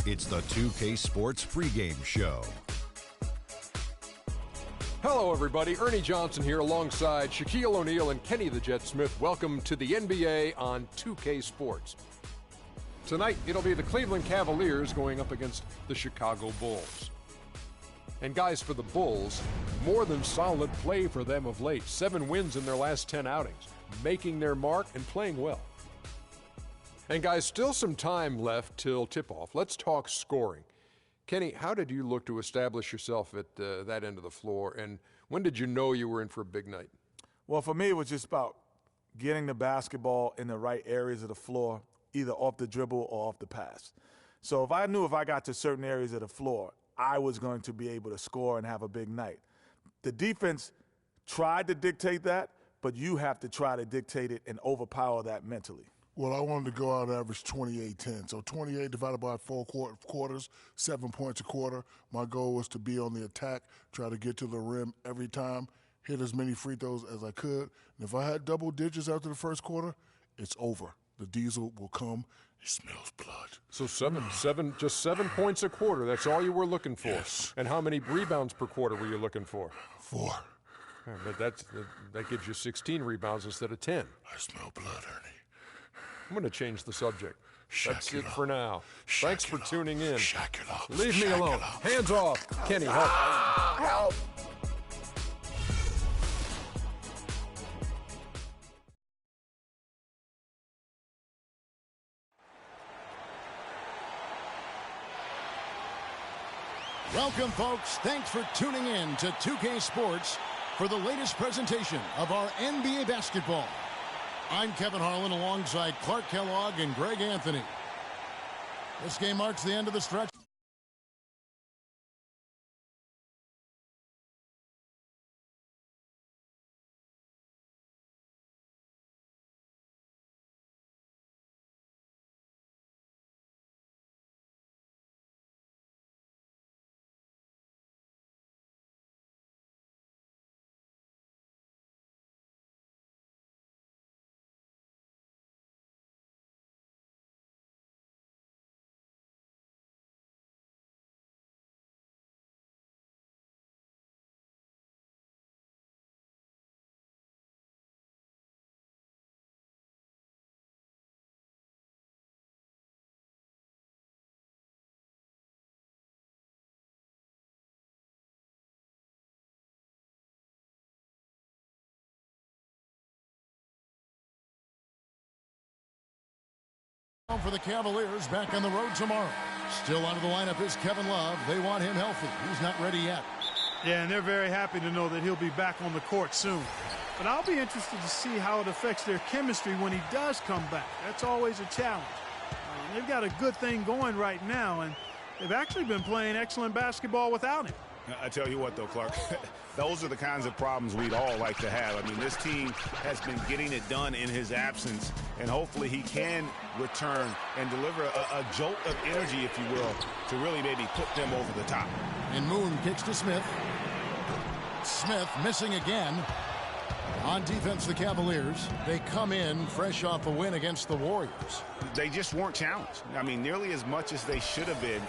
It's the 2K Sports pregame show. Hello, everybody. Ernie Johnson here alongside Shaquille O'Neal and Kenny the Jet Smith. Welcome to the NBA on 2K Sports. Tonight, it'll be the Cleveland Cavaliers going up against the Chicago Bulls. And guys, for the Bulls, more than solid play for them of late. 7 wins in their last 10 outings, making their mark and playing well. And guys, still some time left till tip-off. Let's talk scoring. Kenny, how did you look to establish yourself at that end of the floor, and when did you know you were in for a big night? Well, for me, it was just about getting the basketball in the right areas of the floor, either off the dribble or off the pass. So if I knew if I got to certain areas of the floor, I was going to be able to score and have a big night. The defense tried to dictate that, but you have to try to dictate it and overpower that mentally. Well, I wanted to go out and average 28-10. So 28 divided by 4 quarters, 7 points a quarter. My goal was to be on the attack, try to get to the rim every time, hit as many free throws as I could. And if I had double digits after the first quarter, it's over. The diesel will come. It smells blood. So just 7 points a quarter. That's all you were looking for. Yes. And how many rebounds per quarter were you looking for? 4. Yeah, but that gives you 16 rebounds instead of 10. I smell blood, Ernie. I'm going to change the subject. That's it off. for now. Thanks for tuning in. Shack it off. Leave me alone. Hands off. Kenny, help. Help! Welcome, folks. Thanks for tuning in to 2K Sports for the latest presentation of our NBA basketball. I'm Kevin Harlan alongside Clark Kellogg and Greg Anthony. This game marks the end of the stretch. For the Cavaliers back on the road tomorrow. Still out of the lineup is Kevin Love. They want him healthy. He's not ready yet. Yeah, and they're very happy to know that he'll be back on the court soon. But I'll be interested to see how it affects their chemistry when he does come back. That's always a challenge. They've got a good thing going right now, and they've actually been playing excellent basketball without him. I tell you what, though, Clark, those are the kinds of problems we'd all like to have. I mean, this team has been getting it done in his absence, and hopefully he can return and deliver a jolt of energy, if you will, to really maybe put them over the top. And Moon kicks to Smith. Smith missing again. On defense, the Cavaliers, they come in fresh off a win against the Warriors. They just weren't challenged. I mean, nearly as much as they should have been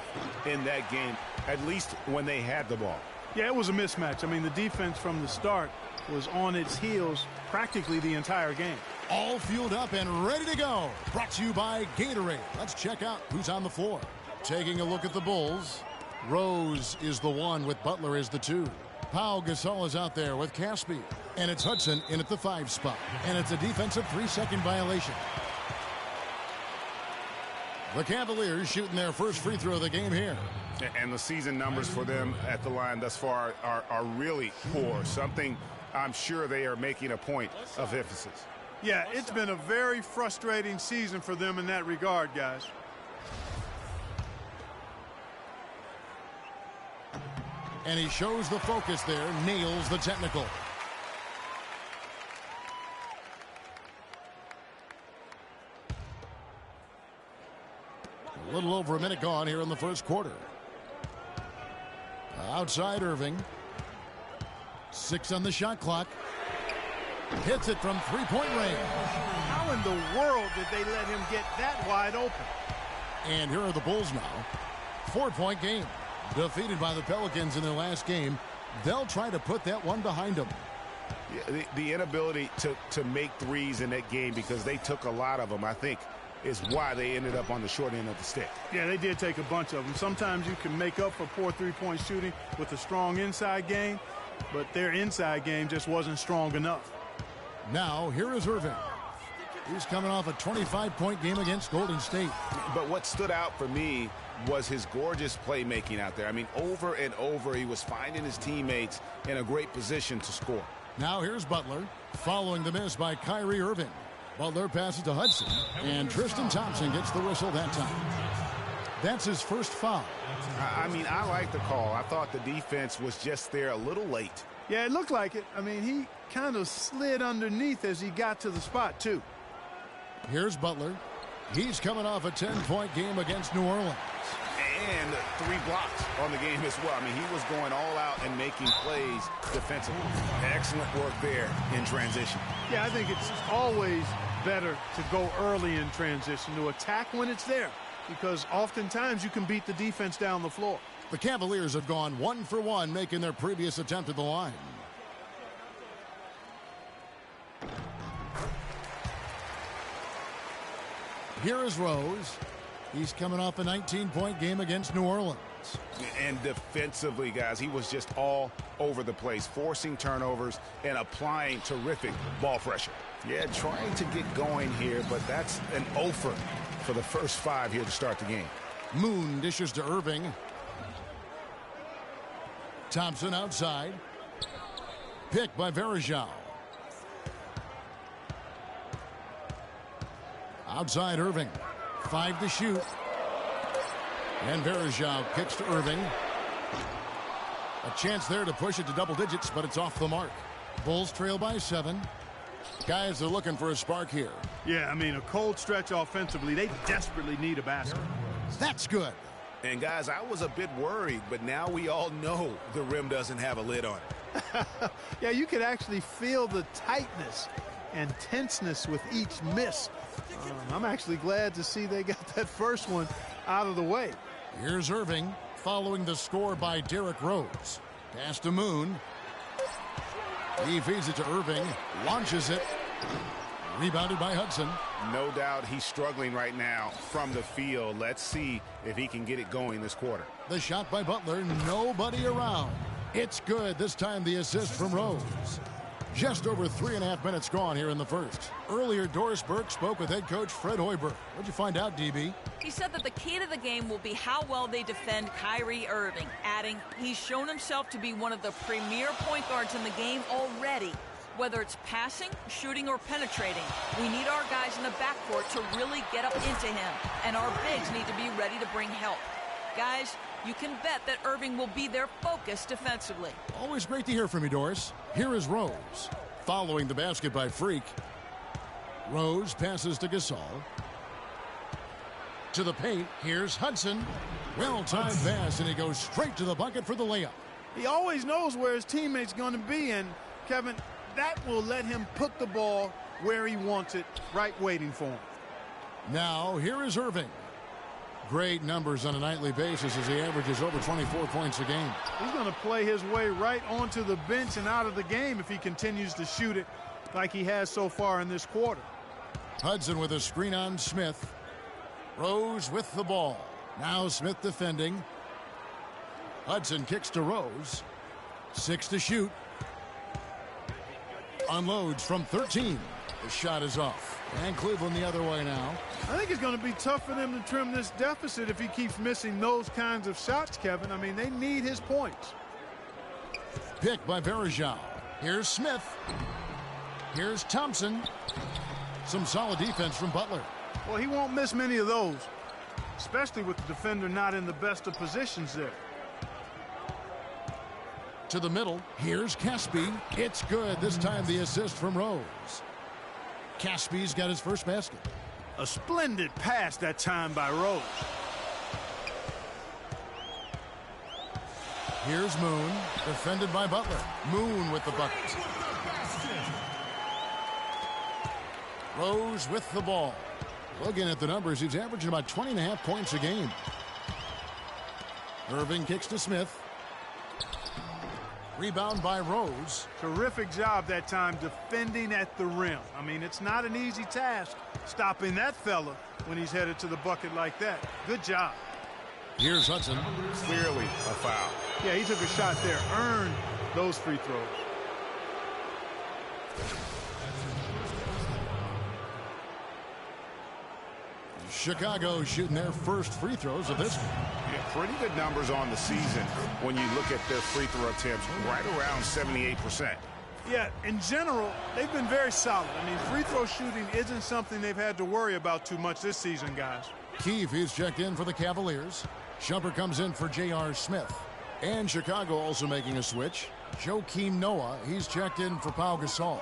in that game, at least when they had the ball. Yeah, it was a mismatch. I mean, the defense from the start was on its heels practically the entire game. All fueled up and ready to go. Brought to you by Gatorade. Let's check out who's on the floor. Taking a look at the Bulls. Rose is the 1 with Butler is the 2. Pau Gasol is out there with Caspi. And it's Hudson in at the 5 spot. And it's a defensive 3-second violation. The Cavaliers shooting their first free throw of the game here. And the season numbers for them at the line thus far are really poor. Something I'm sure they are making a point of emphasis. Yeah, it's been a very frustrating season for them in that regard, guys. And he shows the focus there, nails the technical. A little over a minute gone here in the first quarter. Outside Irving. 6 on the shot clock. Hits it from three-point range. How in the world did they let him get that wide open? And here are the Bulls now. 4-point game. Defeated by the Pelicans in their last game, they'll try to put that one behind them. Yeah, the inability to make threes in that game, because they took a lot of them, I think, is why they ended up on the short end of the stick. Yeah, they did take a bunch of them. Sometimes you can make up for poor three-point shooting with a strong inside game, but their inside game just wasn't strong enough. Now, here is Irving. He's coming off a 25-point game against Golden State. But what stood out for me was his gorgeous playmaking out there. I mean, over and over, he was finding his teammates in a great position to score. Now here's Butler, following the miss by Kyrie Irving. Butler passes to Hudson, and Tristan Thompson gets the whistle that time. That's his first foul. I mean, I like the call. I thought the defense was just there a little late. Yeah, it looked like it. I mean, he kind of slid underneath as he got to the spot, too. Here's Butler. He's coming off a 10-point game against New Orleans. And 3 blocks on the game as well. I mean, he was going all out and making plays defensively. Excellent work there in transition. Yeah, I think it's always better to go early in transition, to attack when it's there, because oftentimes you can beat the defense down the floor. The Cavaliers have gone 1 for 1, making their previous attempt at the line. Here is Rose. He's coming off a 19-point game against New Orleans. And defensively, guys, he was just all over the place, forcing turnovers and applying terrific ball pressure. Yeah, trying to get going here, but that's an offer for the first 5 here to start the game. Moon dishes to Irving. Thompson outside. Pick by Varejao. Outside Irving. 5 to shoot. And Varejao kicks to Irving. A chance there to push it to double digits, but it's off the mark. Bulls trail by 7. Guys are looking for a spark here. Yeah, I mean, a cold stretch offensively. They desperately need a basket. That's good. And, guys, I was a bit worried, but now we all know the rim doesn't have a lid on it. Yeah, you could actually feel the tightness and tenseness with each miss. I'm actually glad to see they got that first one out of the way. Here's Irving, following the score by Derrick Rose. Pass to Moon. He feeds it to Irving, launches it. Rebounded by Hudson. No doubt he's struggling right now from the field. Let's see if he can get it going this quarter. The shot by Butler, nobody around. It's good. This time the assist from Rose. Just over 3.5 minutes gone here in the first. Earlier, Doris Burke spoke with head coach Fred Hoiberg. What'd you find out, DB? He said that the key to the game will be how well they defend Kyrie Irving, adding, he's shown himself to be one of the premier point guards in the game already. Whether it's passing, shooting, or penetrating, we need our guys in the backcourt to really get up into him, and our bigs need to be ready to bring help. Guys, you can bet that Irving will be their focus defensively. Always great to hear from you, Doris. Here is Rose, following the basket by Freak. Rose passes to Gasol. To the paint, here's Hudson. Well-timed pass, and he goes straight to the bucket for the layup. He always knows where his teammate's going to be, and, Kevin, that will let him put the ball where he wants it, right waiting for him. Now, here is Irving. Great numbers on a nightly basis as he averages over 24 points a game. He's going to play his way right onto the bench and out of the game if he continues to shoot it like he has so far in this quarter. Hudson with a screen on Smith. Rose with the ball. Now Smith defending. Hudson kicks to Rose. 6 to shoot. Unloads from 13. The shot is off. And Cleveland the other way now. I think it's going to be tough for them to trim this deficit if he keeps missing those kinds of shots, Kevin. I mean, they need his points. Pick by Varejao. Here's Smith. Here's Thompson. Some solid defense from Butler. Well, he won't miss many of those, especially with the defender not in the best of positions there. To the middle. Here's Caspi. It's good. This time the assist from Rose. Caspi's got his first basket. A splendid pass that time by Rose. Here's Moon, defended by Butler. Moon with the bucket. Rose with the ball. Looking at the numbers, he's averaging about 20.5 points a game. Irving kicks to Smith. Rebound by Rose. Terrific job that time defending at the rim. I mean, it's not an easy task stopping that fella when he's headed to the bucket like that. Good job. Here's Hudson. Clearly a foul. Yeah, he took a shot there. Earned those free throws. Chicago shooting their first free throws of this one. Yeah, pretty good numbers on the season when you look at their free throw attempts, right around 78%. Yeah, in general, they've been very solid. I mean, free throw shooting isn't something they've had to worry about too much this season, guys. Keefe is checked in for the Cavaliers. Shumpert comes in for J.R. Smith. And Chicago also making a switch. Joakim Noah, he's checked in for Pau Gasol.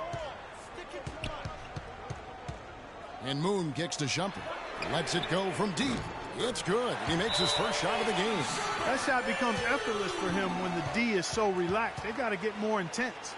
And Moon kicks to Shumpert. Lets it go from deep. It's good. He makes his first shot of the game. That shot becomes effortless for him when the D is so relaxed. They've got to get more intense.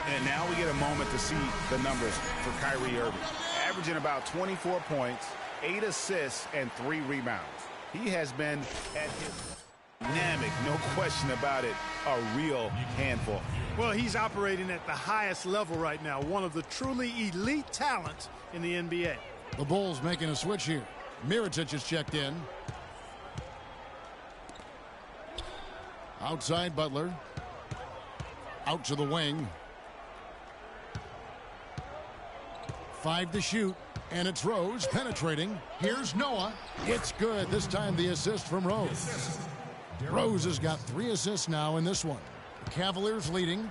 And now we get a moment to see the numbers for Kyrie Irving. Averaging about 24 points, 8 assists, and 3 rebounds. He has been at his dynamic, no question about it, a real handful. Well, he's operating at the highest level right now. One of the truly elite talents in the NBA. The Bulls making a switch here. Mirotic is checked in. Outside Butler. Out to the wing. 5 to shoot. And it's Rose penetrating. Here's Noah. It's good. This time the assist from Rose. Rose has got 3 assists now in this one. The Cavaliers leading.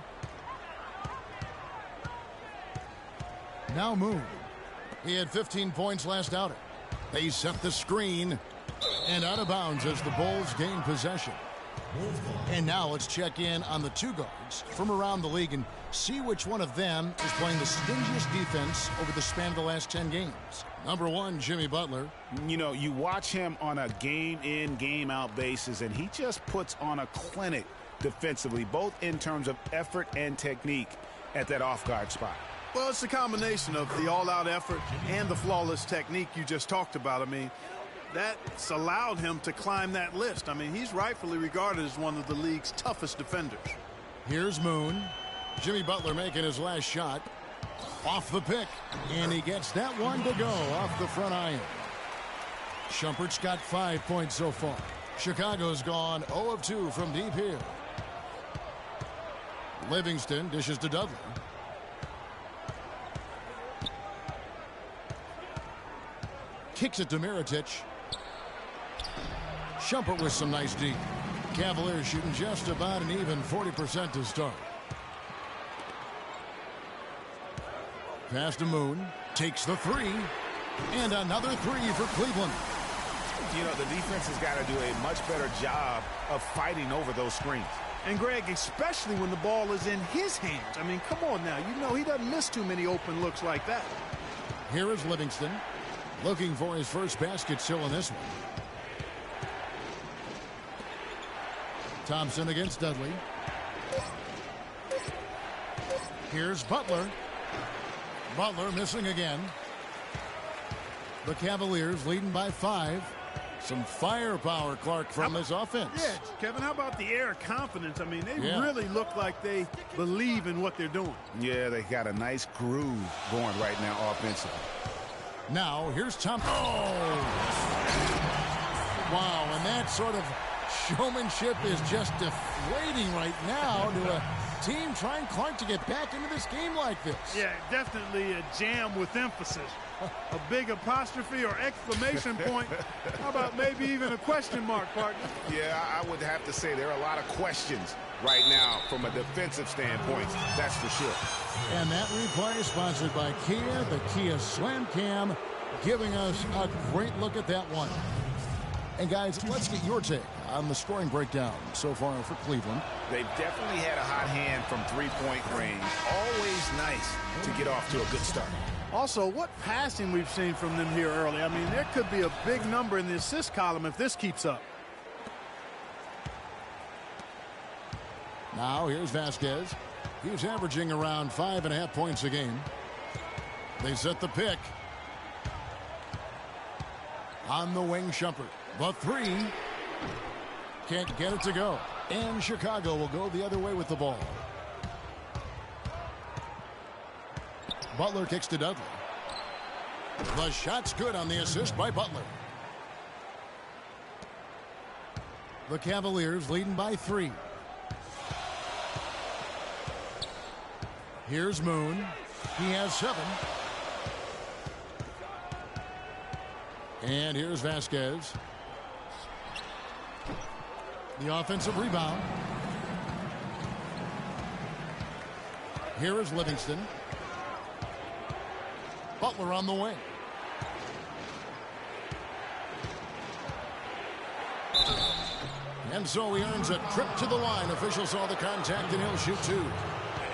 Now Moon. He had 15 points last outing. They set the screen. And out of bounds as the Bulls gain possession. And now let's check in on the 2 guards from around the league and see which one of them is playing the stingiest defense over the span of the last 10 games. Number 1, Jimmy Butler. You know, you watch him on a game-in, game-out basis, and he just puts on a clinic defensively, both in terms of effort and technique at that off-guard spot. Well, it's a combination of the all-out effort and the flawless technique you just talked about. I mean, that's allowed him to climb that list. I mean, he's rightfully regarded as one of the league's toughest defenders. Here's Moon. Jimmy Butler making his last shot. Off the pick. And he gets that one to go off the front iron. Shumpert's got 5 points so far. Chicago's gone 0 of 2 from deep here. Livingston dishes to Dudley. Kicks it to Mirotic. Shumpert with some nice deep. Cavaliers shooting just about an even 40% to start. Pass to Moon. Takes the 3. And another 3 for Cleveland. You know, the defense has got to do a much better job of fighting over those screens. And, Greg, especially when the ball is in his hands. I mean, come on now. You know he doesn't miss too many open looks like that. Here is Livingston. Looking for his first basket still in this one. Thompson against Dudley. Here's Butler. Butler missing again. The Cavaliers leading by 5. Some firepower, Clark, from this offense. Yeah, Kevin, how about the air of confidence? I mean, they really look like they believe in what they're doing. Yeah, they got a nice groove going right now offensively. Now, here's Thompson. Oh! Wow, and that sort of showmanship is just deflating right now to a team trying, Clark, to get back into this game like this. Yeah, definitely a jam with emphasis. A big apostrophe or exclamation point. How about maybe even a question mark, partner? Yeah, I would have to say there are a lot of questions right now from a defensive standpoint. That's for sure. And that replay is sponsored by Kia, the Kia Slam Cam, giving us a great look at that one. And guys, let's get your take on the scoring breakdown so far for Cleveland. They've definitely had a hot hand from three-point range. Always nice to get off to a good start. Also, what passing we've seen from them here early. I mean, there could be a big number in the assist column if this keeps up. Now here's Vasquez. He's averaging around 5.5 points a game. They set the pick. On the wing, Shumpert. The three. Can't get it to go. And Chicago will go the other way with the ball. Butler kicks to Dudley. The shot's good on the assist by Butler. The Cavaliers leading by 3. Here's Moon. He has 7. And here's Vasquez. The offensive rebound. Here is Livingston. Butler on the wing. And so he earns a trip to the line. Officials saw the contact and he'll shoot 2.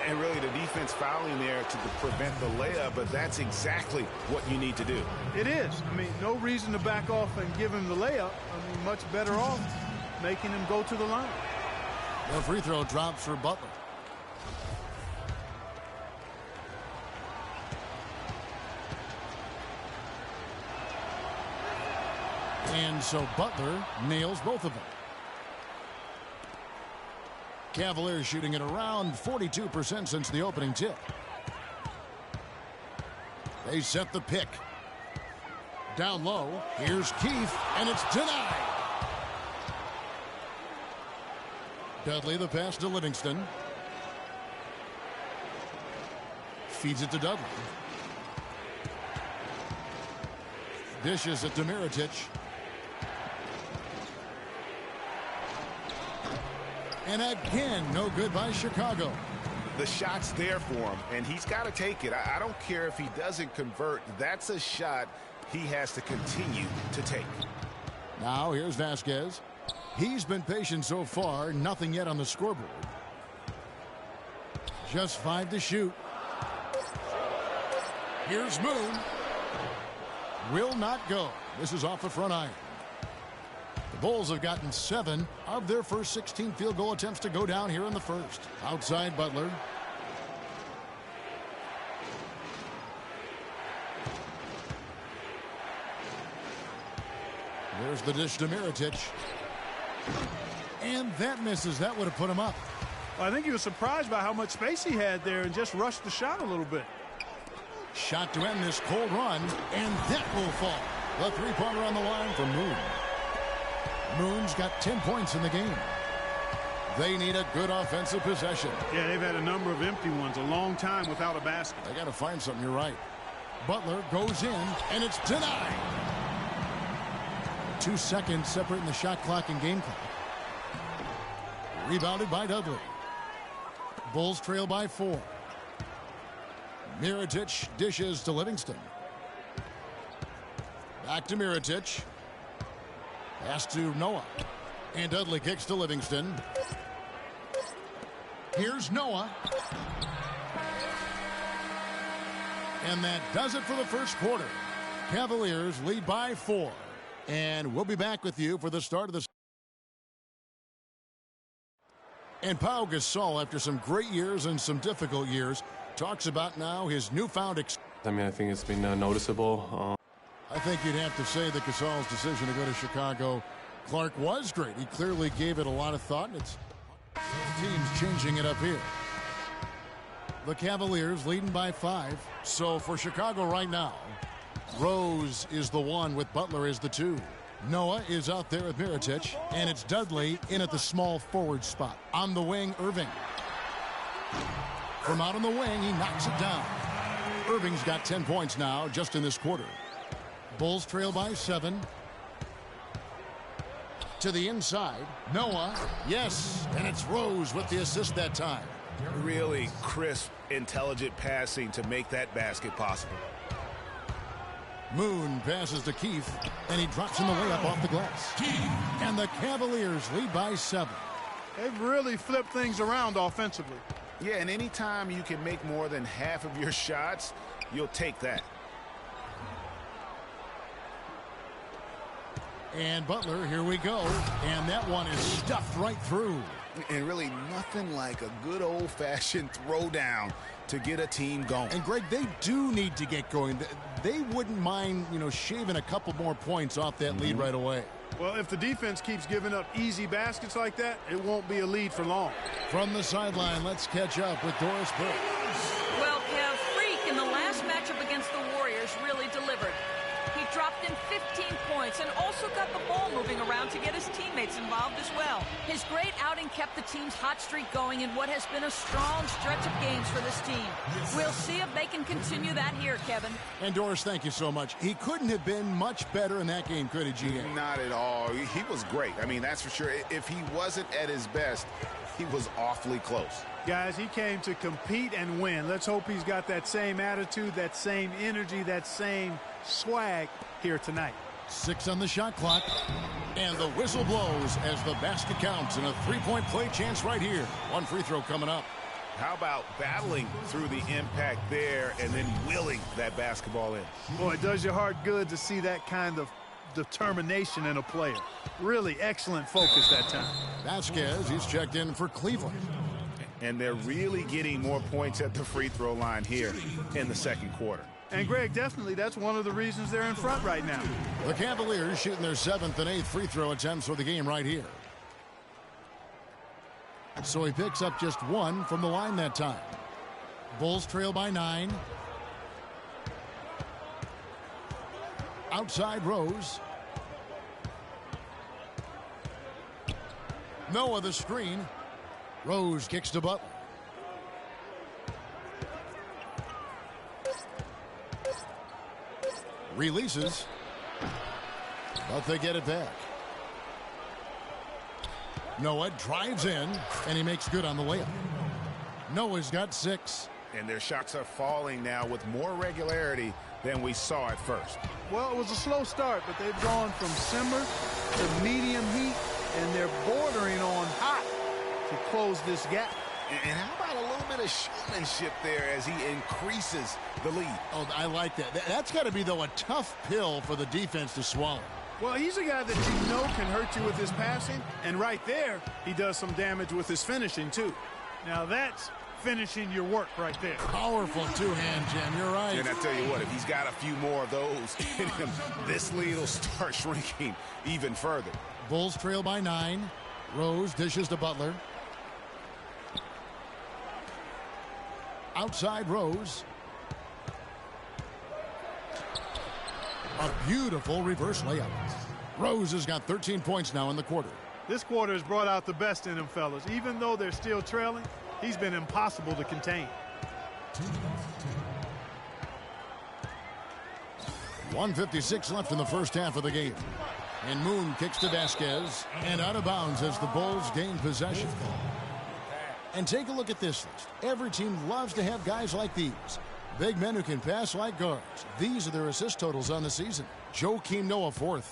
And really the defense fouling there to prevent the layup, but that's exactly what you need to do. It is. I mean, no reason to back off and give him the layup. I mean, much better off making him go to the line. The free throw drops for Butler. And so Butler nails both of them. Cavaliers shooting at around 42% since the opening tip. They set the pick. Down low. Here's Keith, and it's denied. Dudley the pass to Livingston. Feeds it to Dudley. Dishes it to Mirotic. And again, no good by Chicago. The shot's there for him, and he's got to take it. I don't care if he doesn't convert. That's a shot he has to continue to take. Now here's Vasquez. He's been patient so far. Nothing yet on the scoreboard. Just 5 to shoot. Here's Moon. Will not go. This is off the front iron. The Bulls have gotten 7 of their first 16 field goal attempts to go down here in the first. Outside Butler. There's the dish to Mirotic. And that misses. That would have put him up. Well, I think he was surprised by how much space he had there and just rushed the shot a little bit. Shot to end this cold run, and that will fall. The three-pointer on the line for Moon. Moon's got 10 points in the game. They need a good offensive possession. Yeah, they've had a number of empty ones, a long time without a basket. They got to find something. You're right. Butler goes in, and it's denied. 2 seconds separating the shot clock and game clock. Rebounded by Dudley. Bulls trail by 4. Mirotic dishes to Livingston. Back to Mirotic. Pass to Noah. And Dudley kicks to Livingston. Here's Noah. And that does it for the first quarter. Cavaliers lead by 4. And we'll be back with you for the start of the... And Pau Gasol, after some great years and some difficult years, talks about now his newfound... I mean, I think it's been noticeable. I think you'd have to say that Gasol's decision to go to Chicago, Clark, was great. He clearly gave it a lot of thought, and it's the team's changing it up here. The Cavaliers leading by 5. So for Chicago right now, Rose is the 1 with Butler as the 2. Noah is out there with Mirotic, and it's Dudley in at the small forward spot. On the wing, Irving. From out on the wing, he knocks it down. Irving's got 10 points now just in this quarter. Bulls trail by 7. To the inside, Noah, yes, and it's Rose with the assist that time. Really crisp, intelligent passing to make that basket possible. Moon passes to Keith, and he drops in the layup off the glass. And the Cavaliers lead by 7. They've really flipped things around offensively. Yeah, and anytime you can make more than half of your shots, you'll take that. And Butler, here we go. And that one is stuffed right through. And really nothing like a good old-fashioned throwdown to get a team going. And, Greg, they do need to get going. They wouldn't mind, shaving a couple more points off that lead right away. Well, if the defense keeps giving up easy baskets like that, it won't be a lead for long. From the sideline, let's catch up with Doris Burke. Well, Kev, Freak in the last matchup against the Warriors really delivered. He dropped in 15 points and also got the ball moving around to get his teammates involved as well. His great outing kept the team's hot streak going in what has been a strong stretch of games for this team. We'll see if they can continue that here, Kevin. And Doris, thank you so much. He couldn't have been much better in that game, could he, GA? Not at all. He was great. I mean, that's for sure. If he wasn't at his best, he was awfully close. Guys, he came to compete and win. Let's hope he's got that same attitude, that same energy, that same swag here tonight. 6 on the shot clock. And the whistle blows as the basket counts and a three-point play chance right here. One free throw coming up. How about battling through the impact there and then willing that basketball in? Boy, it does your heart good to see that kind of determination in a player. Really excellent focus that time. Vasquez, he's checked in for Cleveland. And they're really getting more points at the free throw line here in the second quarter. And, Greg, definitely that's one of the reasons they're in front right now. The Cavaliers shooting their 7th and 8th free throw attempts for the game right here. So he picks up just 1 from the line that time. Bulls trail by 9. Outside Rose. Noah the screen. Rose kicks to Butler. Releases. But they get it back. Noah drives in, and he makes good on the layup. Noah's got 6. And their shots are falling now with more regularity than we saw at first. Well, it was a slow start, but they've gone from simmer to medium heat, and they're bordering on hot to close this gap. And how about a little bit of showmanship there as he increases the lead? Oh, I like that. That's got to be, though, a tough pill for the defense to swallow. Well, he's a guy that you know can hurt you with his passing, and right there, he does some damage with his finishing, too. Now, that's finishing your work right there. Powerful two-hand jam, you're right. And I tell you what, if he's got a few more of those in him, this lead will start shrinking even further. Bulls trail by 9. Rose dishes to Butler. Outside Rose. A beautiful reverse layup. Rose has got 13 points now in the quarter. This quarter has brought out the best in him, fellas. Even though they're still trailing, he's been impossible to contain. 1:56 left in the first half of the game. And Moon kicks to Vasquez. And out of bounds as the Bulls gain possession. And take a look at this list. Every team loves to have guys like these. Big men who can pass like guards. These are their assist totals on the season. Joakim Noah 4th.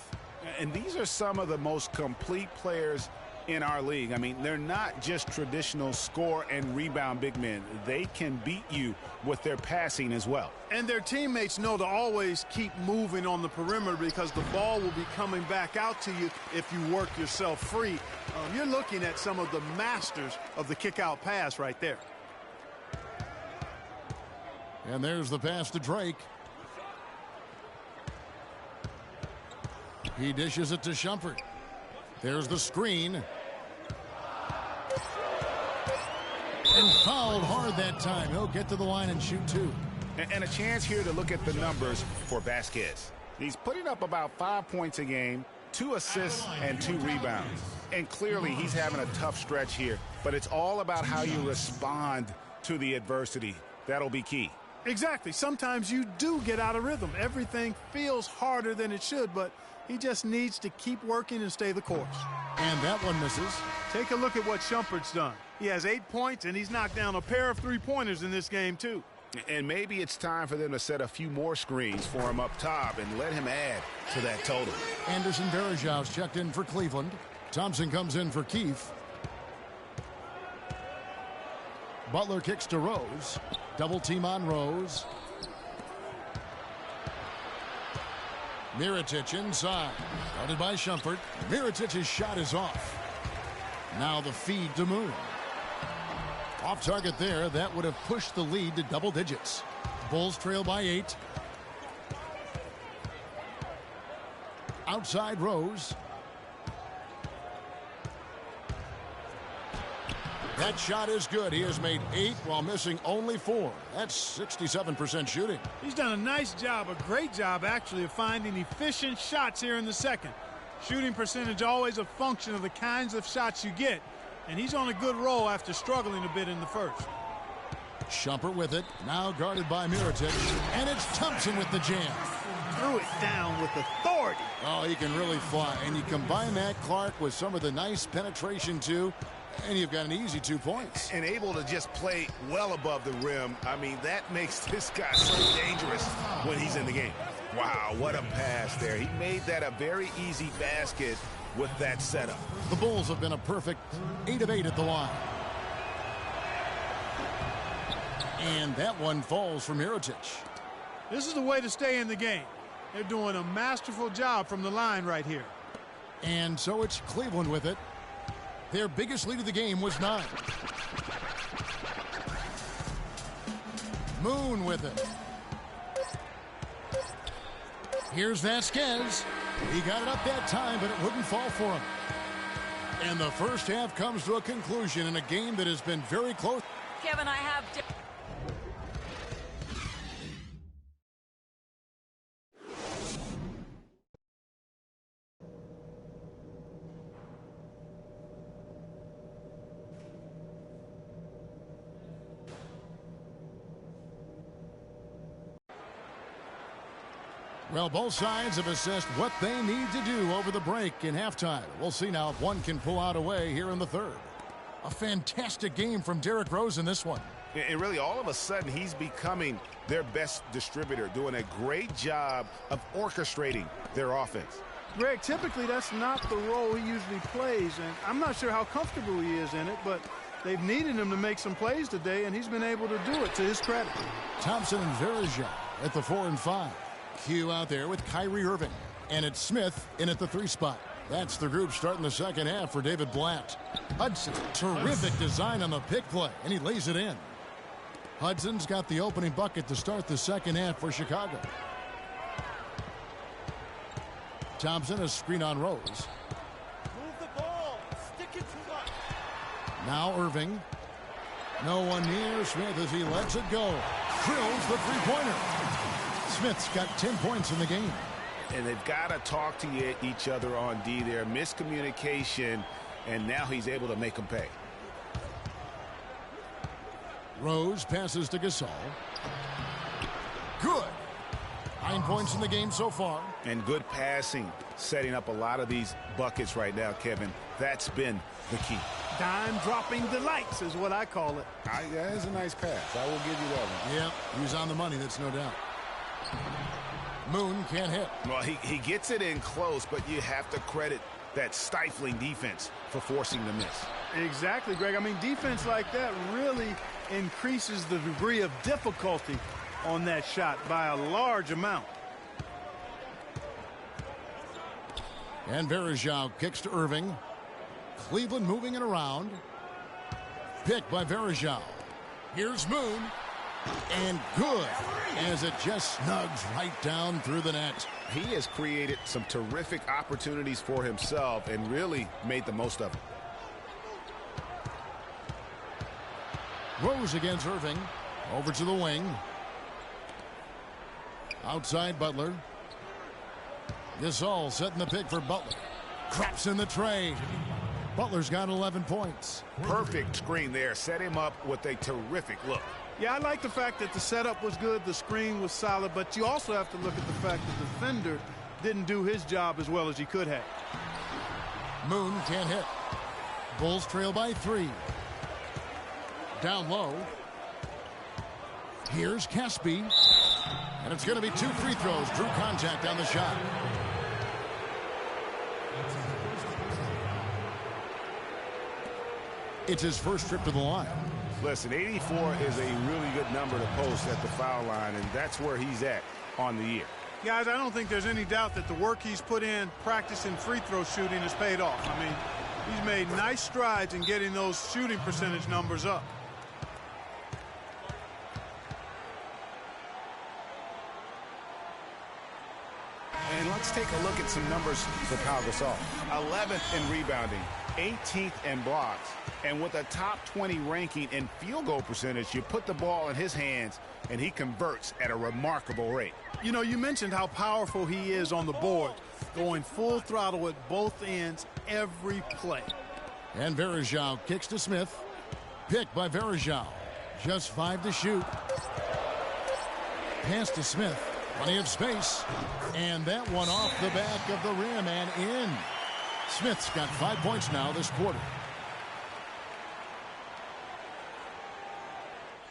And these are some of the most complete players in our league. I mean, they're not just traditional score and rebound big men. They can beat you with their passing as well. And their teammates know to always keep moving on the perimeter because the ball will be coming back out to you if you work yourself free. You're looking at some of the masters of the kick-out pass right there. And there's the pass to Drake. He dishes it to Shumpert. There's the screen. And fouled hard that time. He'll get to the line and shoot 2. And a chance here to look at the numbers for Vasquez. He's putting up about 5 points a game, 2 assists, and 2 rebounds. And clearly he's having a tough stretch here. But it's all about how you respond to the adversity. That'll be key. Exactly. Sometimes you do get out of rhythm. Everything feels harder than it should, but he just needs to keep working and stay the course. And that one misses. Take a look at what Shumpert's done. He has 8 points, and he's knocked down a pair of three-pointers in this game, too. And maybe it's time for them to set a few more screens for him up top and let him add to that total. Anderson Varejão's checked in for Cleveland. Thompson comes in for Keefe. Butler kicks to Rose. Double team on Rose. Mirotic inside. Guarded by Shumpert. Mirotic's shot is off. Now the feed to Moon. Off target there. That would have pushed the lead to double digits. Bulls trail by 8. Outside Rose. That shot is good. He has made 8 while missing only 4. That's 67% shooting. He's done a nice job, a great job actually, of finding efficient shots here in the second. Shooting percentage always a function of the kinds of shots you get, and he's on a good roll after struggling a bit in the first. Shumpert with it, now guarded by Mirotic, and it's Thompson with the jam. Threw it down with authority. Oh, he can really fly, and you combine that, Clark, with some of the nice penetration too, and you've got an easy 2 points. And able to just play well above the rim. I mean, that makes this guy so dangerous when he's in the game. Wow, what a pass there. He made that a very easy basket with that setup. The Bulls have been a perfect 8 of 8 at the line. And that one falls for Mirotic. This is the way to stay in the game. They're doing a masterful job from the line right here. And so it's Cleveland with it. Their biggest lead of the game was 9. Moon with it. Here's Vasquez. He got it up that time, but it wouldn't fall for him. And the first half comes to a conclusion in a game that has been very close. Kevin, I have... Well, both sides have assessed what they need to do over the break in halftime. We'll see now if one can pull out a way here in the third. A fantastic game from Derrick Rose in this one. And really, all of a sudden, he's becoming their best distributor, doing a great job of orchestrating their offense. Greg, typically that's not the role he usually plays, and I'm not sure how comfortable he is in it, but they've needed him to make some plays today, and he's been able to do it to his credit. Thompson and Verja at the 4 and 5. Q out there with Kyrie Irving. And it's Smith in at the 3 spot. That's the group starting the second half for David Blatt. Hudson, terrific design on the pick play, and he lays it in. Hudson's got the opening bucket to start the second half for Chicago. Thompson, a screen on Rose. Move the ball. Stick it to the... Now Irving. No one near Smith as he lets it go. Drills the three-pointer. Smith's got 10 points in the game. And they've got to talk to each other on D there. Miscommunication, and now he's able to make them pay. Rose passes to Gasol. Good. 9 points in the game so far. And good passing, setting up a lot of these buckets right now, Kevin. That's been the key. Dime-dropping delights is what I call it. That is a nice pass. I will give you that one. Yeah, he was on the money, that's no doubt. Moon can't hit. Well, he gets it in close, but you have to credit that stifling defense for forcing the miss. Exactly, Greg. I mean, defense like that really increases the degree of difficulty on that shot by a large amount. And Verja kicks to Irving. Cleveland moving it around. Picked by Verja. Here's Moon. And good, as it just snugs right down through the net. He has created some terrific opportunities for himself and really made the most of it. Rose against Irving. Over to the wing. Outside Butler. Gasol setting the pick for Butler. Craps in the tray. Butler's got 11 points. Perfect screen there. Set him up with a terrific look. Yeah, I like the fact that the setup was good, the screen was solid, but you also have to look at the fact that the defender didn't do his job as well as he could have. Moon can't hit. Bulls trail by 3. Down low. Here's Caspi. And it's going to be 2 free throws. Drew contact on the shot. It's his first trip to the line. Listen, 84 is a really good number to post at the foul line, and that's where he's at on the year. Guys, I don't think there's any doubt that the work he's put in practicing free throw shooting has paid off. I mean, He's made nice strides in getting those shooting percentage numbers up. And let's take a look at some numbers for Pau Gasol. 11th in rebounding, 18th in blocks. And with a top 20 ranking in field goal percentage, you put the ball in his hands, and he converts at a remarkable rate. You know, you mentioned how powerful he is on the board, going full throttle at both ends every play. And Varejao kicks to Smith. Picked by Varejao. Just 5 to shoot. Pass to Smith. Plenty of space. And that one off the back of the rim and in. Smith's got 5 points now this quarter.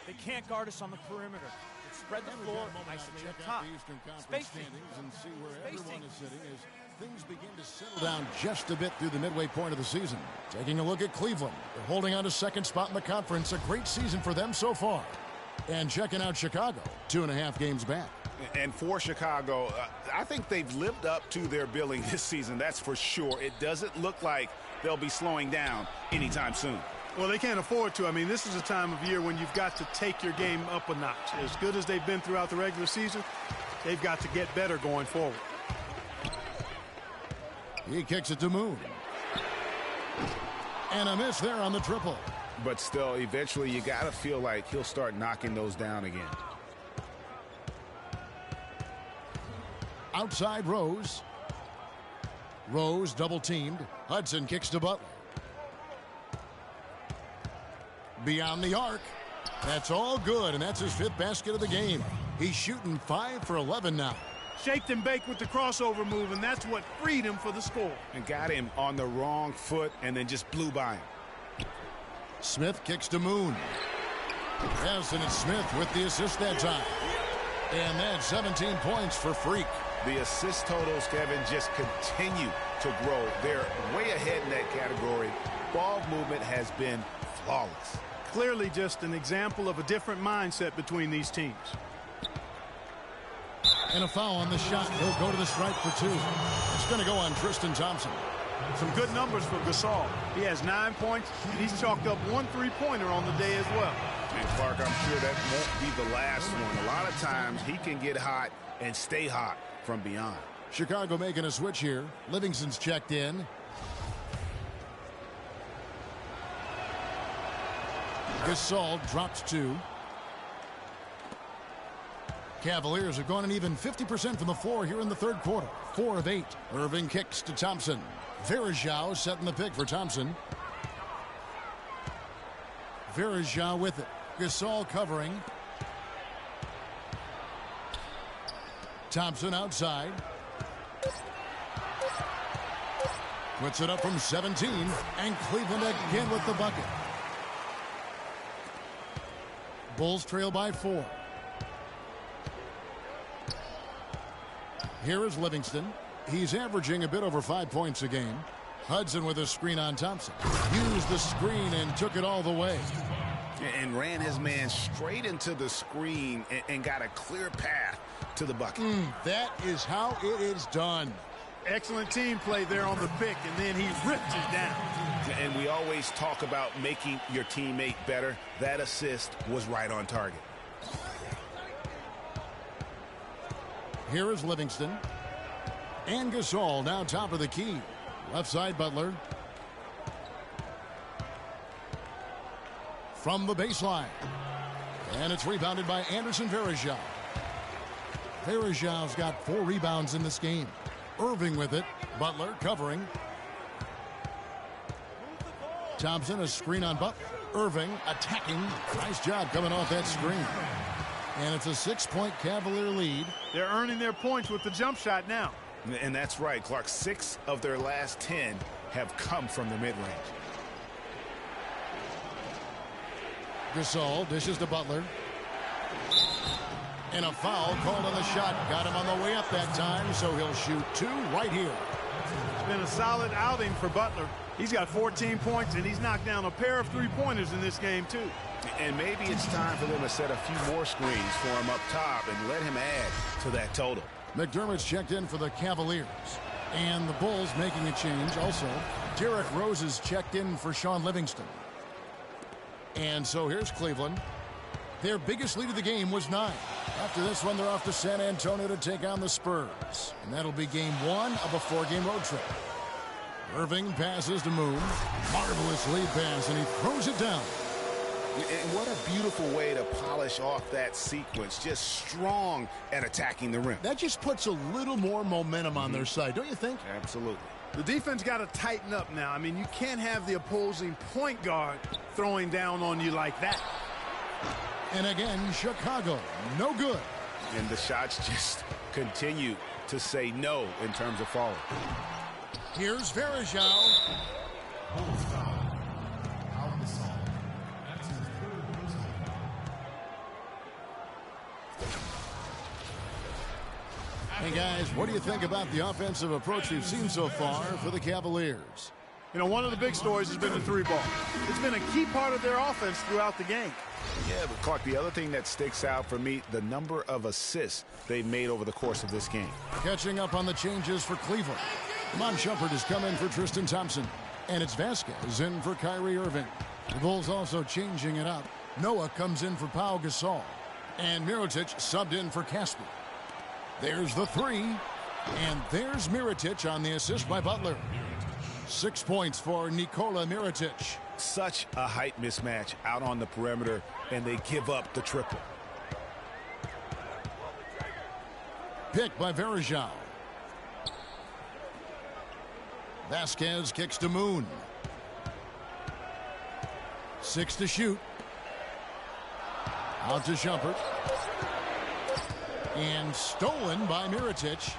They can't guard us on the perimeter. They spread the floor nicely up top. Space standings and see where everyone is sitting as things begin to settle down just a bit through the midway point of the season. Taking a look at Cleveland. They're holding on to second spot in the conference. A great season for them so far. And checking out Chicago, 2.5 games back. And for Chicago, I think they've lived up to their billing this season, that's for sure. It doesn't look like they'll be slowing down anytime soon. Well, they can't afford to. I mean, this is a time of year when you've got to take your game up a notch. As good as they've been throughout the regular season, they've got to get better going forward. He kicks it to Moon. And a miss there on the triple. But still, eventually you got to feel like he'll start knocking those down again. Outside Rose. Rose double teamed. Hudson kicks to Butler. Beyond the arc. That's all good, and that's his 5th basket of the game. He's shooting 5 for 11 now. Shaked and baked with the crossover move, and that's what freed him for the score. And got him on the wrong foot and then just blew by him. Smith kicks to Moon. Yes, and it's Smith with the assist that time. And that's 17 points for Freak. The assist totals, Kevin, just continue to grow. They're way ahead in that category. Ball movement has been flawless. Clearly just an example of a different mindset between these teams. And a foul on the shot. He'll go to the stripe for 2. It's going to go on Tristan Thompson. Some good numbers for Gasol. He has 9 points, and he's chalked up 1 3-pointer on the day as well. And Clark, I'm sure that won't be the last one. A lot of times he can get hot and stay hot from beyond. Chicago making a switch here. Livingston's checked in. Gasol drops 2. Cavaliers are going an even 50% from the floor here in the third quarter. 4 of 8. Irving kicks to Thompson. Varejao setting the pick for Thompson. Varejao with it. Gasol covering. Thompson outside. Puts it up from 17. And Cleveland again with the bucket. Bulls trail by 4. Here is Livingston. He's averaging a bit over 5 points a game. Hudson with a screen on Thompson. Used the screen and took it all the way. And ran his man straight into the screen and got a clear path to the bucket. That is how it is done. Excellent team play there on the pick, and then he ripped it down. And we always talk about making your teammate better. That assist was right on target. Here is Livingston. And Gasol now top of the key. Left side Butler. From the baseline. And it's rebounded by Anderson Varejao. Varejao's got 4 rebounds in this game. Irving with it. Butler covering. Thompson a screen on Butler. Irving attacking. Nice job coming off that screen. And it's a 6-point Cavalier lead. They're earning their points with the jump shot now. And that's right, Clark. 6 of their last 10 have come from the mid-range. Gasol dishes to Butler. And a foul called on the shot. Got him on the way up that time, so he'll shoot 2 right here. It's been a solid outing for Butler. He's got 14 points, and he's knocked down a pair of 3-pointers in this game, too. And maybe it's time for them to set a few more screens for him up top and let him add to that total. McDermott's checked in for the Cavaliers. And the Bulls making a change also. Derrick Rose is checked in for Sean Livingston. And so here's Cleveland. Their biggest lead of the game was 9. After this one, they're off to San Antonio to take on the Spurs. And that'll be game 1 of a 4-game road trip. Irving passes to Moon. Marvelous lead pass, and he throws it down. And what a beautiful way to polish off that sequence. Just strong at attacking the rim. That just puts a little more momentum on their side, don't you think? Absolutely. The defense got to tighten up now. I mean, you can't have the opposing point guard throwing down on you like that. And again, Chicago, no good. And the shots just continue to say no in terms of falling. Here's Varejao. Hey, guys, what do you think about the offensive approach we've seen so far for the Cavaliers? You know, one of the big stories has been the 3-ball. It's been a key part of their offense throughout the game. Yeah, but Clark, the other thing that sticks out for me, the number of assists they've made over the course of this game. Catching up on the changes for Cleveland. Iman Shumpert has come in for Tristan Thompson. And it's Vasquez in for Kyrie Irving. The Bulls also changing it up. Noah comes in for Pau Gasol. And Mirotic subbed in for Caspi. There's the 3. And there's Mirotic on the assist by Butler. 6 points for Nikola Mirotic. Such a height mismatch out on the perimeter, and they give up the triple. Pick by Varejao. Vasquez kicks to Moon. 6 to shoot. Out to Shumpert. And stolen by Mirotic.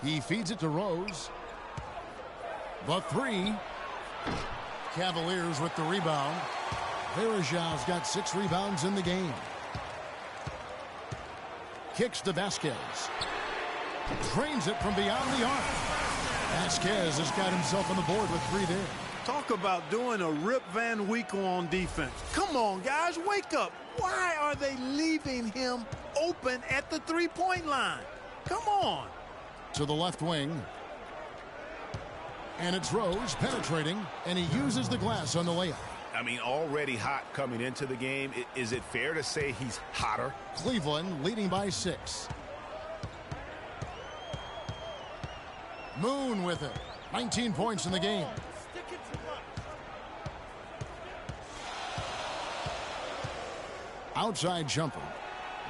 He feeds it to Rose. The 3. Cavaliers with the rebound. Varejao's got 6 rebounds in the game. Kicks to Vasquez. Drains it from beyond the arc. Vasquez has got himself on the board with 3 there. Talk about doing a Rip Van Winkle on defense. Come on, guys, wake up. Why are they leaving him open at the 3-point line? Come on. To the left wing. And it's Rose penetrating, and he uses the glass on the layup. I mean, already hot coming into the game. Is it fair to say he's hotter? Cleveland leading by 6. Moon with it. 19 points in the game. Outside Shumpert.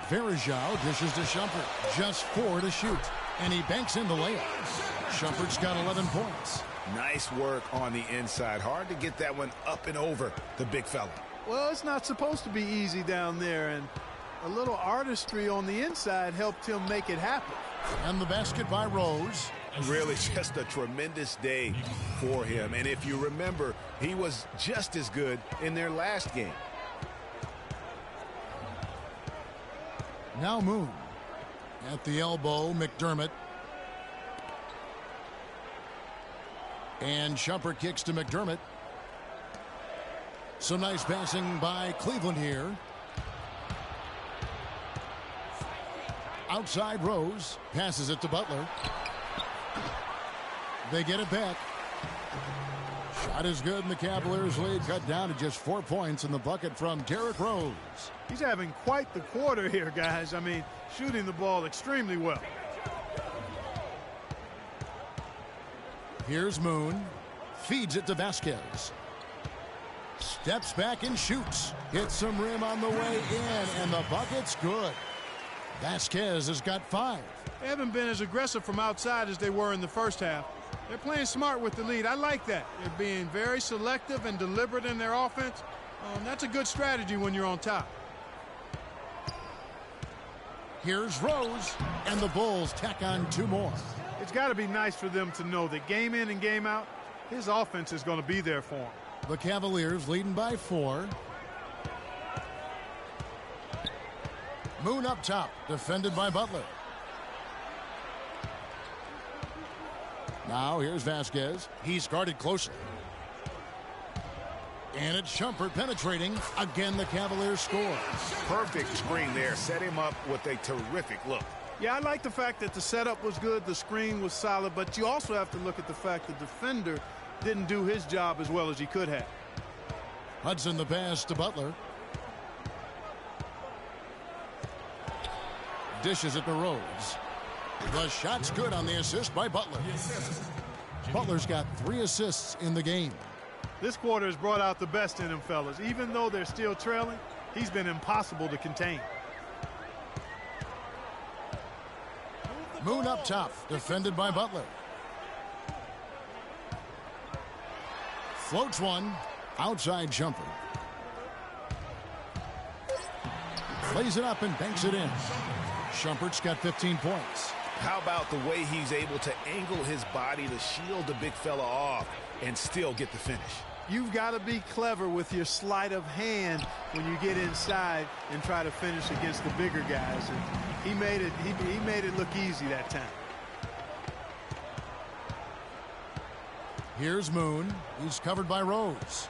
Varejao dishes to Shumpert. Just 4 to shoot. And he banks in the layup. Shumpert's got 11 points. Nice work on the inside. Hard to get that one up and over the big fella. Well, it's not supposed to be easy down there, and a little artistry on the inside helped him make it happen. And the basket by Rose. Really just a tremendous day for him. And if you remember, he was just as good in their last game. Now Moon. At the elbow, McDermott. And Shumpert kicks to McDermott. Some nice passing by Cleveland here. Outside Rose. Passes it to Butler. They get it back. Shot is good, and the Cavaliers lead cut down to just 4 points in the bucket from Derrick Rose. He's having quite the quarter here, guys. I mean, shooting the ball extremely well. Here's Moon. Feeds it to Vasquez. Steps back and shoots. Hits some rim on the way in, and the bucket's good. Vasquez has got 5. They haven't been as aggressive from outside as they were in the first half. They're playing smart with the lead. I like that. They're being very selective and deliberate in their offense. That's a good strategy when you're on top. Here's Rose, and the Bulls tack on 2 more. It's got to be nice for them to know that game in and game out, his offense is going to be there for him. The Cavaliers leading by 4. Moon up top, defended by Butler. Now here's Vasquez. He's guarded closely. And it's Shumpert penetrating. Again, the Cavaliers score. Perfect screen there. Set him up with a terrific look. Yeah, I like the fact that the setup was good, the screen was solid, but you also have to look at the fact the defender didn't do his job as well as he could have. Hudson the pass to Butler. Dishes it to Rhodes. The shot's good on the assist by Butler. Butler's got 3 assists in the game. This quarter has brought out the best in him, fellas. Even though they're still trailing, he's been impossible to contain. Moon up top, defended by Butler. Floats one, outside jumper. Plays it up and banks it in. Shumpert's got 15 points. How about the way he's able to angle his body to shield the big fella off and still get the finish? You've got to be clever with your sleight of hand when you get inside and try to finish against the bigger guys. And he made it look easy that time. Here's Moon. He's covered by Rose.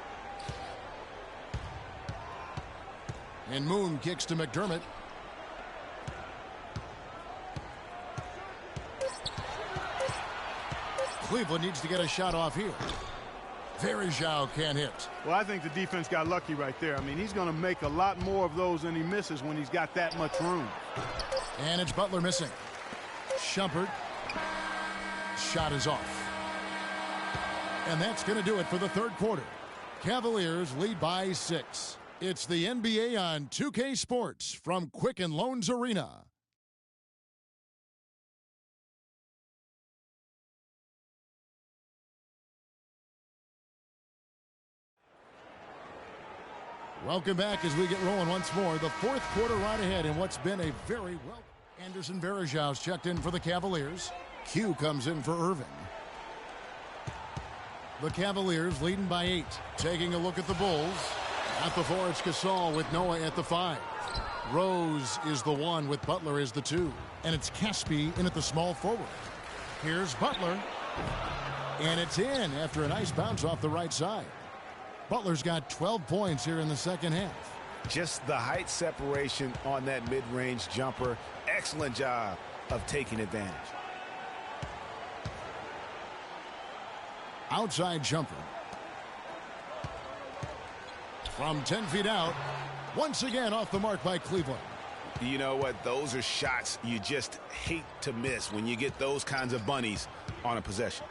And Moon kicks to McDermott. Cleveland needs to get a shot off here. Verejao can't hit. Well, I think the defense got lucky right there. I mean, he's going to make a lot more of those than he misses when he's got that much room. And it's Butler missing. Shumpert. Shot is off. And that's going to do it for the third quarter. Cavaliers lead by 6. It's the NBA on 2K Sports from Quicken Loans Arena. Welcome back as we get rolling once more. The fourth quarter right ahead in what's been a very well. Anderson Varejau's checked in for the Cavaliers. Q comes in for Irving. The Cavaliers leading by 8. Taking a look at the Bulls. At the 4, it's Gasol with Noah at the 5. Rose is the 1 with Butler as the 2. And it's Caspi in at the small forward. Here's Butler. And it's in after a nice bounce off the right side. Butler's got 12 points here in the second half. Just the height separation on that mid-range jumper. Excellent job of taking advantage. Outside jumper. From 10 feet out. Once again off the mark by Cleveland. You know what? Those are shots you just hate to miss when you get those kinds of bunnies on a possession.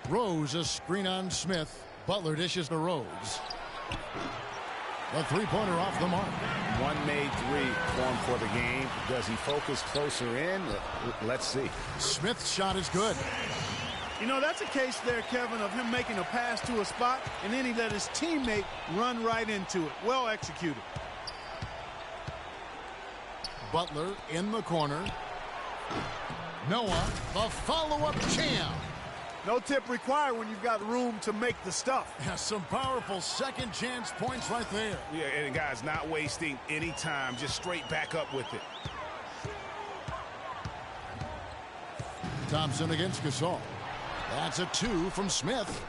Rose, a screen on Smith. Butler dishes to Rose. The three-pointer off the mark. One made 3 formed for the game. Does he focus closer in? Let's see. Smith's shot is good. You know, that's a case there, Kevin, of him making a pass to a spot, and then he let his teammate run right into it. Well executed. Butler in the corner. Noah, the follow-up champ. No tip required when you've got room to make the stuff. Yeah, some powerful second chance points right there. Yeah, and guys, not wasting any time, just straight back up with it. Thompson against Gasol. That's a 2 from Smith.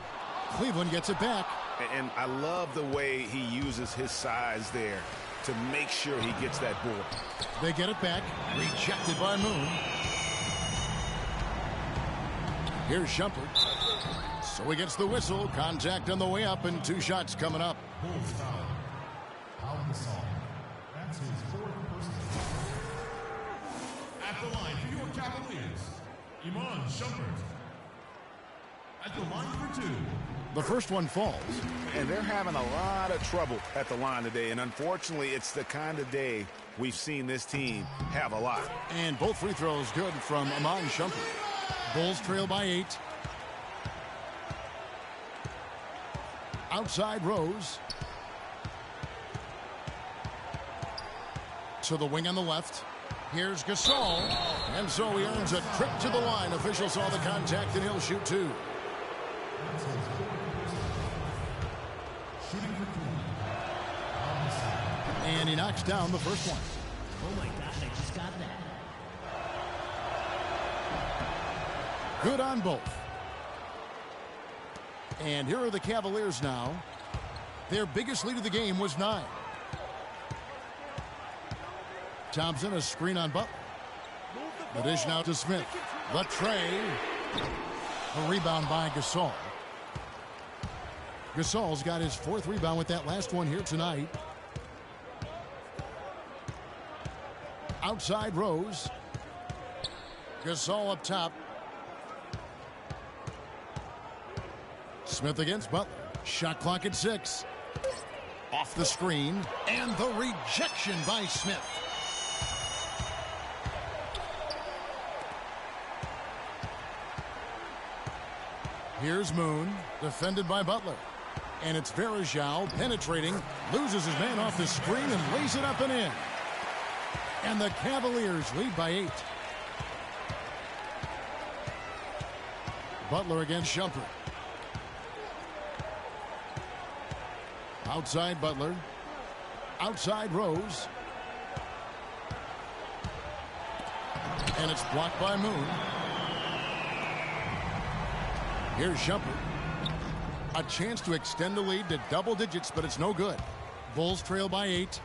Cleveland gets it back. And I love the way he uses his size there to make sure he gets that board. They get it back. Rejected by Moon. Here's Shumpert. So he gets the whistle. Contact on the way up and 2 shots coming up. Bulls foul. Al Gasol. That's his 4th personal. At the line for your Cavaliers, Iman Shumpert. At the line for 2. The first one falls. And they're having a lot of trouble at the line today. And unfortunately, it's the kind of day we've seen this team have a lot. And both free throws good from Iman Shumpert. Bulls trail by 8. Outside Rose. To the wing on the left. Here's Gasol. And so he earns a trip to the line. Officials saw the contact and he'll shoot 2. And he knocks down the first one. Oh my God, I just got that. Good on both. And here are the Cavaliers now. Their biggest lead of the game was 9. Thompson, a screen on Butler. The dish now to Smith. The tray. A rebound by Gasol. Gasol's got his 4th rebound with that last one here tonight. Outside Rose. Gasol up top. Smith against Butler. Shot clock at 6. Off the screen. And the rejection by Smith. Here's Moon, defended by Butler. And it's Varejao penetrating, loses his man off the screen and lays it up and in. And the Cavaliers lead by 8. Butler against Shumpert. Outside Butler. Outside Rose. And it's blocked by Moon. Here's Shumpert. A chance to extend the lead to double digits, but it's no good. Bulls trail by 8.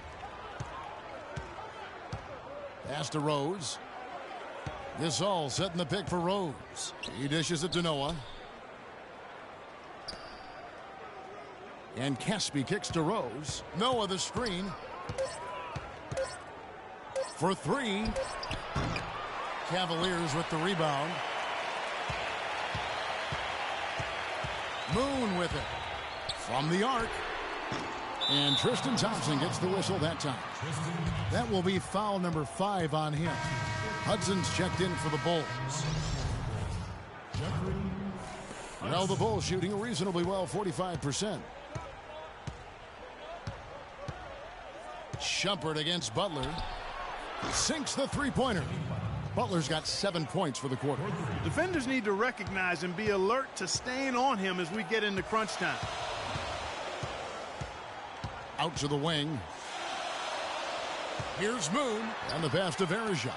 Pass to Rose. Gasol setting the pick for Rose. He dishes it to Noah. And Caspi kicks to Rose. Noah the screen. For 3. Cavaliers with the rebound. Moon with it. From the arc. And Tristan Thompson gets the whistle that time. That will be foul number 5 on him. Hudson's checked in for the Bulls. Well, the Bulls shooting reasonably well, 45%. Shumpert against Butler. Sinks the three-pointer. Butler's got 7 points for the quarter. Defenders need to recognize and be alert to staying on him as we get into crunch time. Out to the wing. Here's Moon. And the pass to Varejao.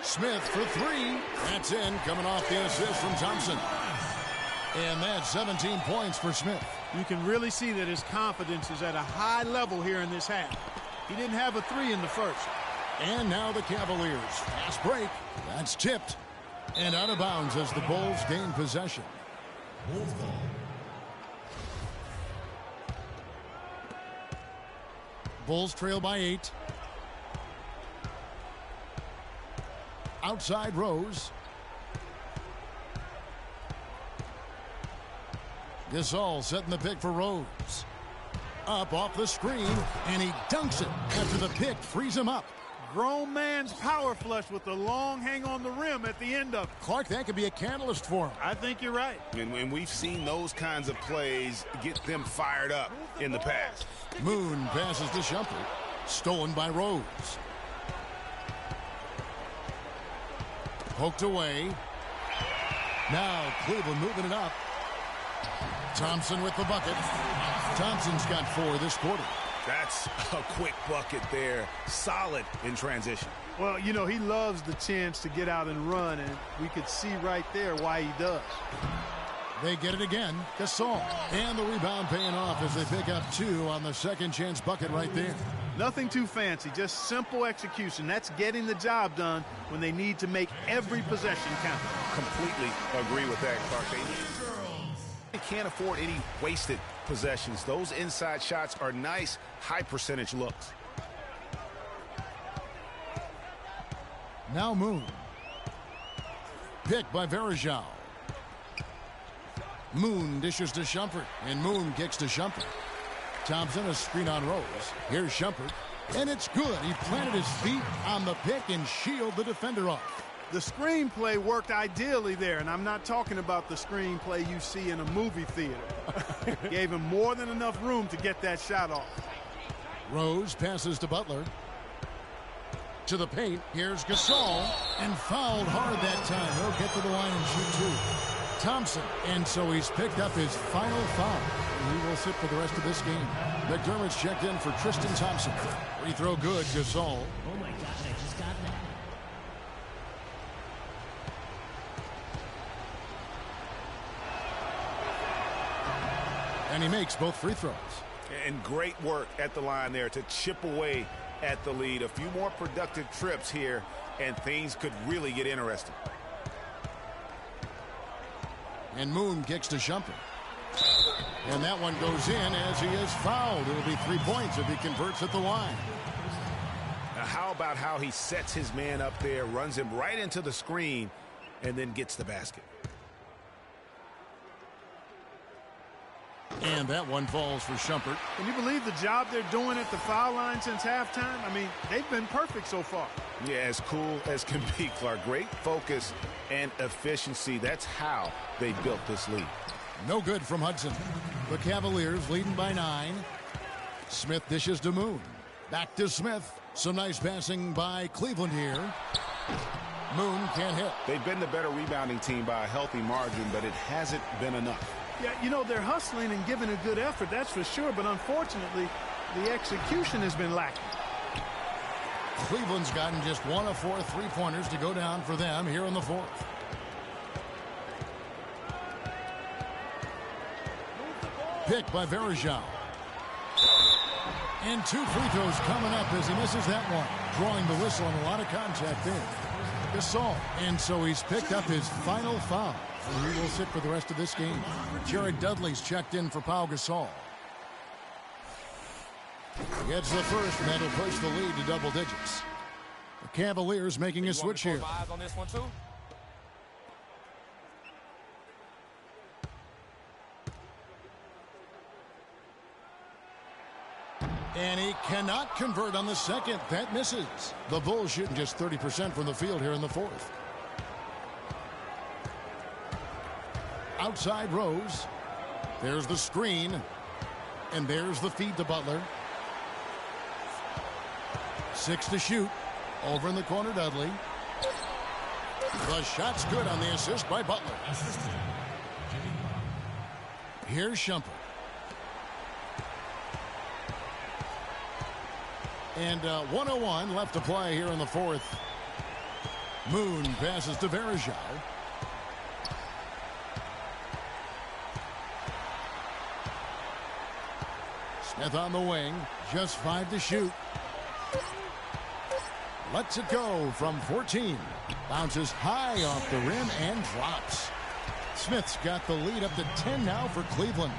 Smith for 3. That's in, coming off the assist from Thompson. And that's 17 points for Smith. You can really see that his confidence is at a high level here in this half. He didn't have a 3 in the first. And now the Cavaliers. Fast break. That's tipped. And out of bounds as the Bulls gain possession. Bulls trail by 8. Outside Rose. Gasol setting the pick for Rose. Up off the screen, and he dunks it after the pick frees him up. Grown man's power flush with the long hang on the rim at the end of it. Clark, that could be a catalyst for him. I think you're right. And we've seen those kinds of plays get them fired up in the past. Moon passes to Shumpert. Stolen by Rose. Poked away. Now Cleveland moving it up. Thompson with the bucket. Thompson's got 4 this quarter. That's a quick bucket there. Solid in transition. Well, you know, he loves the chance to get out and run, and we could see right there why he does. They get it again. Gasol. And the rebound paying off as they pick up 2 on the second chance bucket right there. Nothing too fancy, just simple execution. That's getting the job done when they need to make every possession count. Completely agree with that, Clark. They can't afford any wasted possessions. Those inside shots are nice, high percentage looks. Now Moon. Picked by Varejao. Moon dishes to Shumpert, and Moon kicks to Shumpert. Thompson a screen on Rose. Here's Shumpert, and it's good. He planted his feet on the pick and shielded the defender off. The screenplay worked ideally there, and I'm not talking about the screenplay you see in a movie theater. Gave him more than enough room to get that shot off. Rose passes to Butler. To the paint. Here's Gasol, and fouled hard that time. He'll get to the line and shoot 2. Thompson, and so he's picked up his final foul. He will sit for the rest of this game. McDermott's checked in for Tristan Thompson. Free throw good, Gasol. Oh my God, I just got that. And he makes both free throws. And great work at the line there to chip away at the lead. A few more productive trips here, and things could really get interesting. And Moon kicks to Shumpert. And that one goes in as he is fouled. It'll be 3 points if he converts at the line. Now, how about how he sets his man up there, runs him right into the screen, and then gets the basket. And that one falls for Shumpert. Can you believe the job they're doing at the foul line since halftime? I mean, they've been perfect so far. Yeah, as cool as can be, Clark. Great focus and efficiency. That's how they built this lead. No good from Hudson. The Cavaliers leading by 9. Smith dishes to Moon. Back to Smith. Some nice passing by Cleveland here. Moon can't hit. They've been the better rebounding team by a healthy margin, but it hasn't been enough. Yeah, you know, they're hustling and giving a good effort, that's for sure. But unfortunately, the execution has been lacking. Cleveland's gotten just 1 of 4 3-pointers to go down for them here in the 4th. Pick by Verejao. And 2 free throws coming up as he misses that one. Drawing the whistle and a lot of contact there. Gasol. And so he's picked up his final foul. And he will sit for the rest of this game. Jared Dudley's checked in for Pau Gasol. He gets the first, and that'll push the lead to double digits. The Cavaliers making a switch here. On this one too? And he cannot convert on the second. That misses. The Bulls shooting just 30% from the field here in the 4th. Outside Rose. There's the screen. And there's the feed to Butler. 6 to shoot. Over in the corner, Dudley. The shot's good on the assist by Butler. Here's Shumpert. And 1:01 left to play here in the 4th. Moon passes to Verejao. Smith on the wing. Just 5 to shoot. Lets it go from 14. Bounces high off the rim and drops. Smith's got the lead up to 10 now for Cleveland.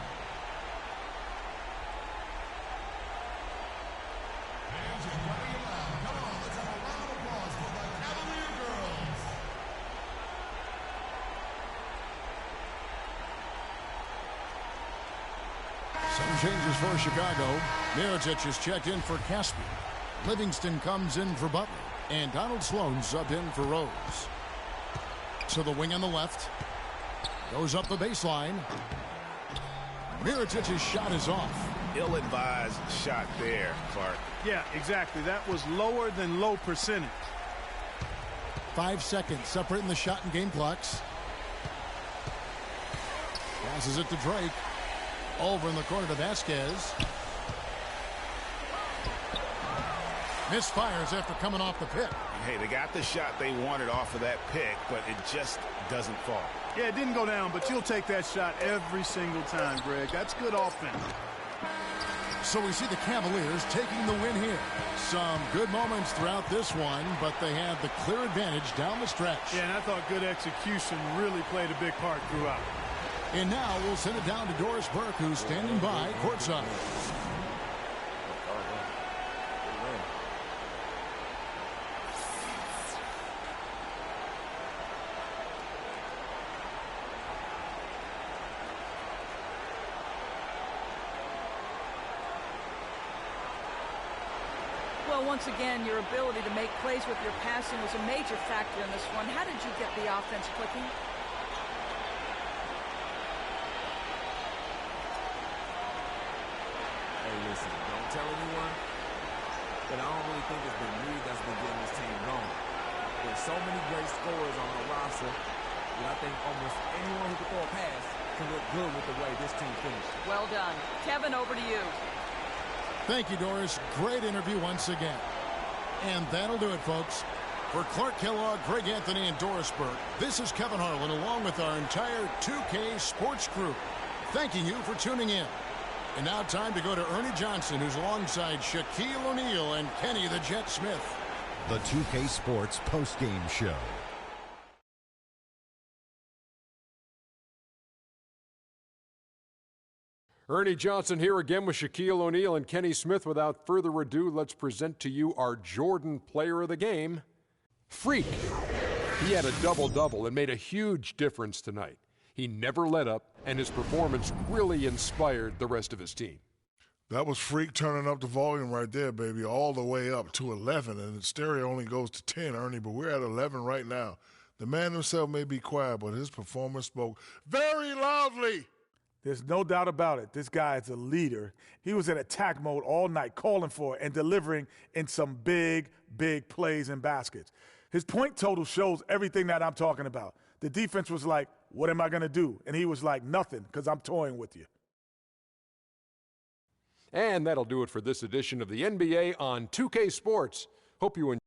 Changes for Chicago. Mirotic is checked in for Caspi. Livingston comes in for Butler. And Donald Sloan's subbed in for Rose. To the wing on the left. Goes up the baseline. Mirotic's shot is off. Ill-advised shot there, Clark. Yeah, exactly. That was lower than low percentage. 5 seconds separating the shot and game clocks. Passes it to Drake. Over in the corner to Vasquez. Misfires after coming off the pick. Hey, they got the shot they wanted off of that pick, but it just doesn't fall. Yeah, it didn't go down, but you'll take that shot every single time, Greg. That's good offense. So we see the Cavaliers taking the win here. Some good moments throughout this one, but they had the clear advantage down the stretch. Yeah, and I thought good execution really played a big part throughout. And now we'll send it down to Doris Burke, who's standing by courtside. Well, once again, your ability to make plays with your passing was a major factor in this one. How did you get the offense clicking? Listen, don't tell anyone, but I don't really think it's been me that's been getting this team going. There's so many great scorers on the roster that I think almost anyone who can throw a pass can look good with the way this team finished. Well done. Kevin, over to you. Thank you, Doris. Great interview once again. And that'll do it, folks. For Clark Kellogg, Greg Anthony, and Doris Burke, this is Kevin Harlan along with our entire 2K Sports crew. Thanking you for tuning in. And now time to go to Ernie Johnson, who's alongside Shaquille O'Neal and Kenny the Jet Smith. The 2K Sports postgame show. Ernie Johnson here again with Shaquille O'Neal and Kenny Smith. Without further ado, let's present to you our Jordan player of the game, Freak. He had a double-double and made a huge difference tonight. He never let up, and his performance really inspired the rest of his team. That was Freak turning up the volume right there, baby, all the way up to 11, and the stereo only goes to 10, Ernie, but we're at 11 right now. The man himself may be quiet, but his performance spoke very loudly. There's no doubt about it. This guy is a leader. He was in attack mode all night, calling for it and delivering in some big, big plays and baskets. His point total shows everything that I'm talking about. The defense was like, what am I going to do? And he was like, nothing, because I'm toying with you. And that'll do it for this edition of the NBA on 2K Sports. Hope you enjoyed.